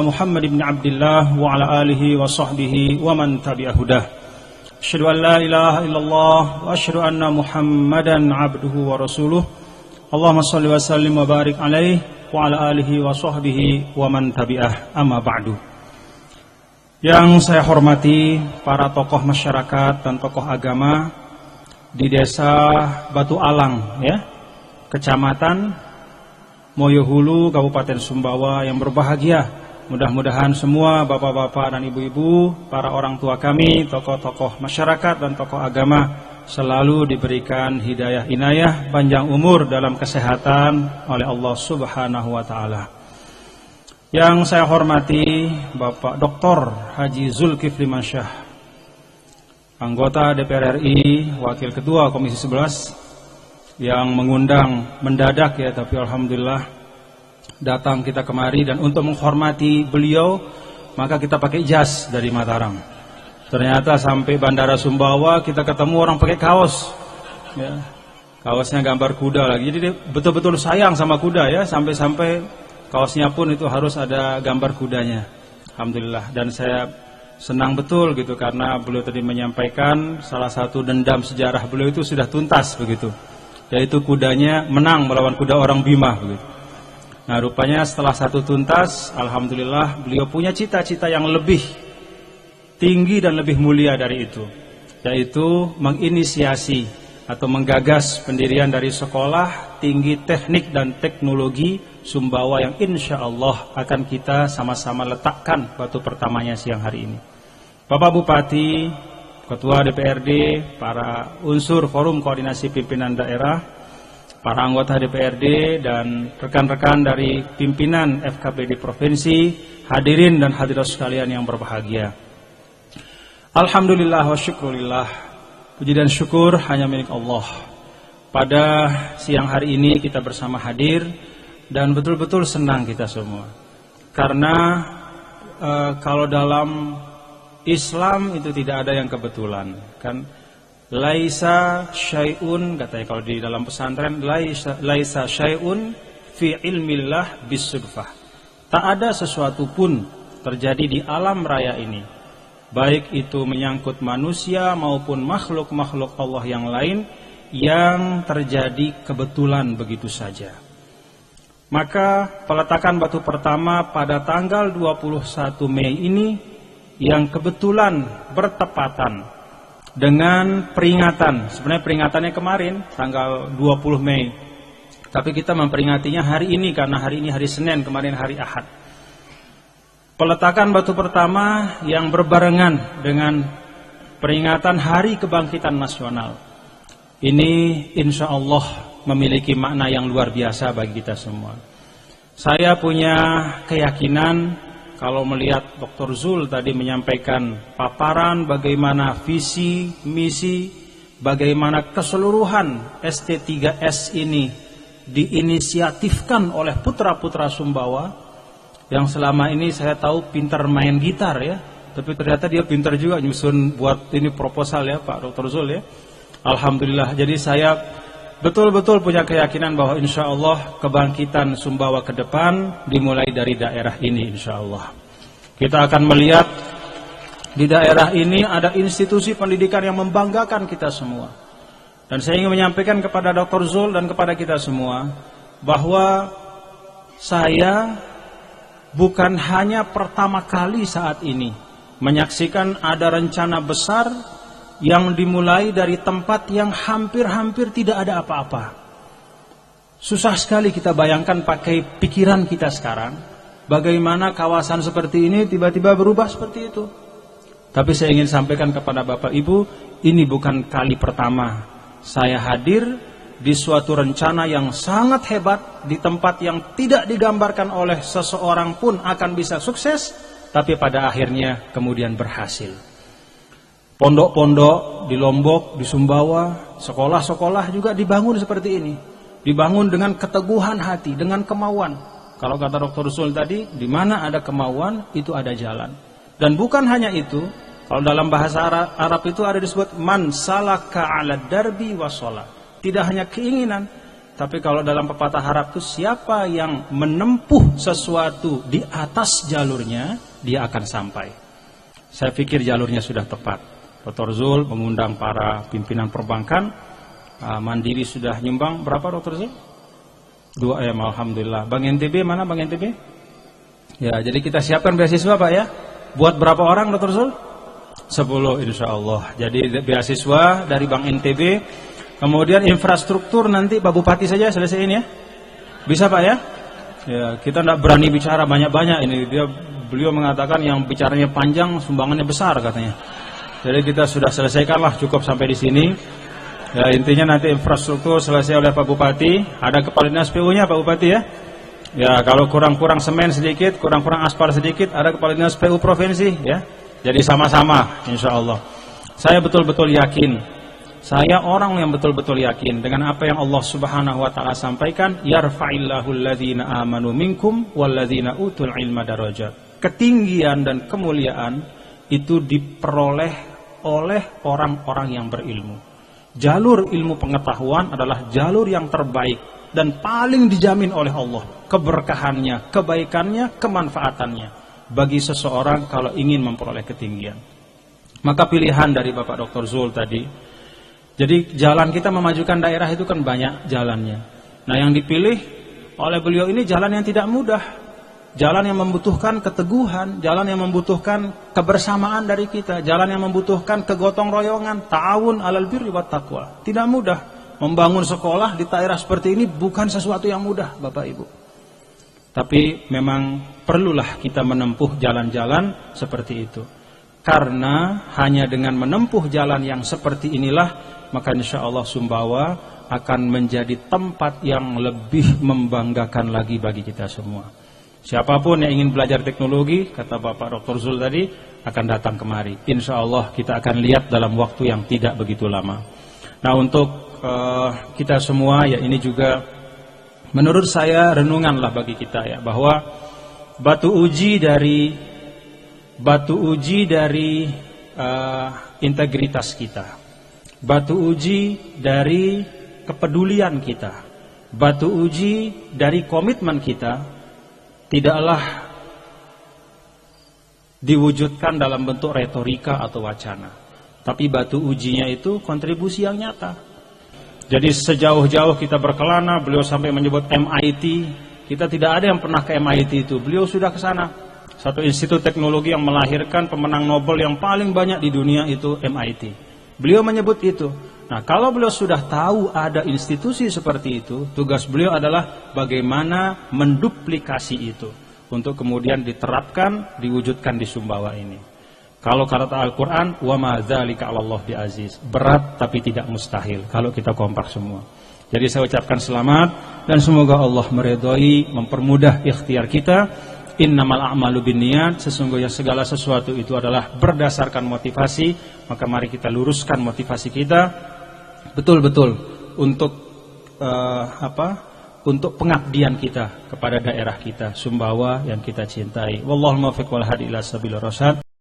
Muhammad ibn Abdullah wa ala alihi wa sahbihi wa man tabi'ah hudah. Asyhadu an la ilaha illallah wa asyhadu anna Muhammadan abduhu wa rasuluh. Allahumma shalli wa sallim wa barik alaihi wa ala alihi wa sahbihi wa man tabi'ah, amma ba'du. Yang saya hormati para tokoh masyarakat dan tokoh agama di desa Batu Alang, ya, Kecamatan Moyohulu, Kabupaten Sumbawa yang berbahagia. Mudah-mudahan semua bapak-bapak dan ibu-ibu, para orang tua kami, tokoh-tokoh masyarakat dan tokoh agama selalu diberikan hidayah inayah, panjang umur dalam kesehatan oleh Allah Subhanahu wa taala. Yang saya hormati Bapak Dr. Haji Zulkifli Mansyah, anggota DPR RI, Wakil Ketua Komisi 11 yang mengundang mendadak, ya, tapi alhamdulillah datang kita kemari, dan untuk menghormati beliau maka kita pakai jas dari Mataram. Ternyata sampai Bandara Sumbawa kita ketemu orang pakai kaos, ya, kaosnya gambar kuda lagi. Jadi dia betul-betul sayang sama kuda, ya, sampai-sampai kaosnya pun itu harus ada gambar kudanya. Alhamdulillah, dan saya senang betul gitu karena beliau tadi menyampaikan salah satu dendam sejarah beliau itu sudah tuntas begitu, yaitu kudanya menang melawan kuda orang Bima begitu. Nah, rupanya setelah satu tuntas, alhamdulillah beliau punya cita-cita yang lebih tinggi dan lebih mulia dari itu, yaitu menginisiasi atau menggagas pendirian dari Sekolah Tinggi Teknik dan Teknologi Sumbawa yang insya Allah akan kita sama-sama letakkan batu pertamanya siang hari ini. Bapak Bupati, Ketua DPRD, para unsur Forum Koordinasi Pimpinan Daerah, para anggota DPRD dan rekan-rekan dari pimpinan FKP di provinsi, hadirin dan hadirat sekalian yang berbahagia. Alhamdulillah wa syukurillah, puji dan syukur hanya milik Allah. Pada siang hari ini kita bersama hadir dan betul-betul senang kita semua. Karena kalau dalam Islam itu tidak ada yang kebetulan, kan? Laisa syai'un, katanya kalau di dalam pesantren, laisa syai'un fi ilmillah bisudfah. Tak ada sesuatu pun terjadi di alam raya ini, baik itu menyangkut manusia maupun makhluk-makhluk Allah yang lain, yang terjadi kebetulan begitu saja. Maka peletakan batu pertama pada tanggal 21 Mei ini yang kebetulan bertepatan dengan peringatan, sebenarnya peringatannya kemarin tanggal 20 Mei, tapi kita memperingatinya hari ini karena hari ini hari Senin, kemarin hari Ahad. Peletakan batu pertama yang berbarengan dengan peringatan Hari Kebangkitan Nasional ini insya Allah memiliki makna yang luar biasa bagi kita semua. Saya punya keyakinan, kalau melihat Dr. Zul tadi menyampaikan paparan bagaimana visi, misi, bagaimana keseluruhan ST3S ini diinisiatifkan oleh putra-putra Sumbawa, yang selama ini saya tahu pintar main gitar, ya, tapi ternyata dia pintar juga nyusun buat ini proposal, ya, Pak Dr. Zul, ya. Alhamdulillah, jadi saya betul-betul punya keyakinan bahwa insya Allah kebangkitan Sumbawa ke depan dimulai dari daerah ini insya Allah. Kita akan melihat di daerah ini ada institusi pendidikan yang membanggakan kita semua. Dan saya ingin menyampaikan kepada Dr. Zul dan kepada kita semua bahwa saya bukan hanya pertama kali saat ini menyaksikan ada rencana besar yang dimulai dari tempat yang hampir-hampir tidak ada apa-apa. Susah sekali kita bayangkan pakai pikiran kita sekarang, bagaimana kawasan seperti ini tiba-tiba berubah seperti itu. Tapi saya ingin sampaikan kepada Bapak Ibu, ini bukan kali pertama saya hadir di suatu rencana yang sangat hebat, di tempat yang tidak digambarkan oleh seseorang pun akan bisa sukses, tapi pada akhirnya kemudian berhasil. Pondok-pondok di Lombok, di Sumbawa, sekolah-sekolah juga dibangun seperti ini. Dibangun dengan keteguhan hati, dengan kemauan. Kalau kata Dr. Zul tadi, di mana ada kemauan, itu ada jalan. Dan bukan hanya itu, kalau dalam bahasa Arab itu ada disebut man salaka ala darbi wasola. Tidak hanya keinginan, Tapi kalau dalam pepatah Arab itu siapa yang menempuh sesuatu di atas jalurnya, dia akan sampai. Saya pikir jalurnya sudah tepat. Dr. Zul mengundang para pimpinan perbankan, Mandiri sudah nyumbang berapa Dr. Zul? 2 M, alhamdulillah. Bank NTB mana Bank NTB? Ya, jadi kita siapkan beasiswa Pak ya. Buat berapa orang Dr. Zul? 10 insya Allah. Jadi beasiswa dari Bank NTB. Kemudian infrastruktur nanti Pak Bupati saja selesaiin ya. Bisa Pak ya? Ya, kita tidak berani bicara banyak-banyak ini. Beliau mengatakan yang bicaranya panjang, sumbangannya besar katanya. Jadi kita sudah selesaikanlah, cukup sampai di sini. Ya, intinya nanti infrastruktur selesai oleh Pak Bupati. Ada kepala dinas PU-nya Pak Bupati ya. Ya, kalau kurang-kurang semen sedikit, kurang-kurang aspal sedikit, ada kepala dinas PU provinsi ya. Jadi sama-sama insya Allah. Saya betul-betul yakin. Saya orang yang betul-betul yakin dengan apa yang Allah Subhanahu wa taala sampaikan, yarfa'illahu alladhina amanu minkum walladzina utul ilma darajat. Ketinggian dan kemuliaan itu diperoleh oleh orang-orang yang berilmu. Jalur ilmu pengetahuan adalah jalur yang terbaik dan paling dijamin oleh Allah keberkahannya, kebaikannya, kemanfaatannya bagi seseorang kalau ingin memperoleh ketinggian. Maka pilihan dari Bapak Dr. Zul tadi, jadi jalan kita memajukan daerah itu kan banyak jalannya. Nah yang dipilih oleh beliau ini jalan yang tidak mudah. Jalan yang membutuhkan keteguhan, jalan yang membutuhkan kebersamaan dari kita, jalan yang membutuhkan kegotong royongan, ta'awun 'alal birri wat taqwa. Tidak mudah. Membangun sekolah di daerah seperti ini bukan sesuatu yang mudah, Bapak Ibu. Tapi memang perlulah kita menempuh jalan-jalan seperti itu. Karena hanya dengan menempuh jalan yang seperti inilah, maka insya Allah Sumbawa akan menjadi tempat yang lebih membanggakan lagi bagi kita semua. Siapapun yang ingin belajar teknologi, kata Bapak Dr. Zul tadi, akan datang kemari. Insya Allah kita akan lihat dalam waktu yang tidak begitu lama. Nah untuk kita semua ya ini juga menurut saya renunganlah bagi kita ya, bahwa batu uji dari integritas kita, batu uji dari kepedulian kita, batu uji dari komitmen kita tidaklah diwujudkan dalam bentuk retorika atau wacana, tapi batu ujinya itu kontribusi yang nyata. Jadi sejauh-jauh kita berkelana, beliau sampai menyebut MIT, kita tidak ada yang pernah ke MIT itu, beliau sudah ke sana. Satu institut teknologi yang melahirkan pemenang Nobel yang paling banyak di dunia itu MIT. Beliau menyebut itu. Nah, kalau beliau sudah tahu ada institusi seperti itu, tugas beliau adalah bagaimana menduplikasi itu untuk kemudian diterapkan, diwujudkan di Sumbawa ini. Kalau kata Al-Quran, wa ma dzalika 'alallahi bi'aziz. Berat tapi tidak mustahil kalau kita kompak semua. Jadi saya ucapkan selamat dan semoga Allah meridhai, mempermudah ikhtiar kita. Innamal a'malu binniyat, sesungguhnya segala sesuatu itu adalah berdasarkan motivasi, maka mari kita luruskan motivasi kita betul-betul untuk untuk pengabdian kita kepada daerah kita Sumbawa yang kita cintai. Wallahul muwaffiq wal hadi ila sabilir rasyad.